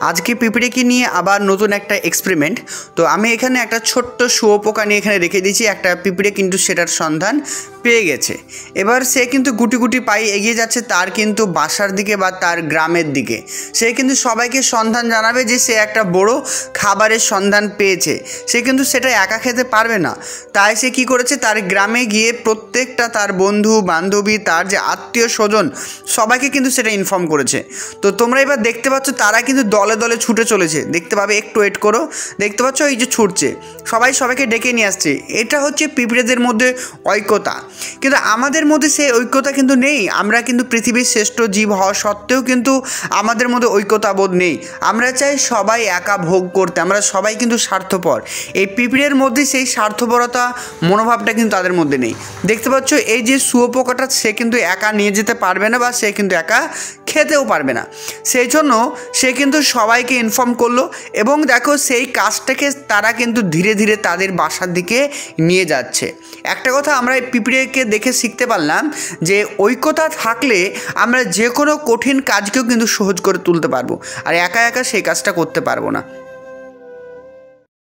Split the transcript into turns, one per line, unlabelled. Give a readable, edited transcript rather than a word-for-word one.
আজকে পিঁপড়েকে নিয়ে আবার নতুন একটা এক্সপেরিমেন্ট। তো আমি এখানে একটা ছোট্ট শুয়োপোকা নিয়ে এখানে রেখে দিয়েছি। একটা পিঁপড়ে কিন্তু সেটার সন্ধান পেয়ে গেছে। এবার সে কিন্তু গুটি গুটি পায়ে এগিয়ে যাচ্ছে তার কিন্তু বাসার দিকে বা তার গ্রামের দিকে। সে কিন্তু সবাইকে সন্ধান জানাবে যে সে একটা বড় খাবারের সন্ধান পেয়েছে। সে কিন্তু সেটা একা খেতে পারবে না, তাই সে কী করেছে, তার গ্রামে গিয়ে প্রত্যেকটা তার বন্ধু বান্ধবী, তার যে আত্মীয় স্বজন, সবাইকে কিন্তু সেটা ইনফর্ম করেছে। তো তোমরা এবার দেখতে পাচ্ছ তারা কিন্তু দলে দলে ছুটে চলেছে। দেখতে পাবে, একটু ওয়েট করো, দেখতে পাচ্ছ এই যে ছুটছে, সবাইকে ডেকে নিয়ে আসছে। এটা হচ্ছে পিঁপড়েদের মধ্যে ঐক্যতা। কিন্তু আমাদের মধ্যে সেই ঐক্যতা কিন্তু নেই। আমরা কিন্তু পৃথিবীর শ্রেষ্ঠ জীব হওয়া সত্ত্বেও কিন্তু আমাদের মধ্যে ঐক্যতা বোধ নেই। আমরা চাই সবাই একা ভোগ করতে, আমরা সবাই কিন্তু স্বার্থপর। এই পিঁপড়ের মধ্যে সেই স্বার্থপরতা মনোভাবটা কিন্তু তাদের মধ্যে নেই। দেখতে পাচ্ছ এই যে শুয়োপোকাটা, সে কিন্তু একা নিয়ে যেতে পারবে না বা সে কিন্তু একা খেতেও পারবে না। সেই জন্য সে কিন্তু সবাইকে ইনফর্ম করলো এবং দেখো সেই কাজটাকে তারা কিন্তু ধীরে ধীরে তাদের বাসার দিকে নিয়ে যাচ্ছে। একটা কথা আমরা এই পিঁপড়েকে দেখে শিখতে পারলাম যে ঐক্যতা থাকলে আমরা যে কোনো কঠিন কাজকেও কিন্তু সহজ করে তুলতে পারবো, আর একা একা সেই কাজটা করতে পারবো না।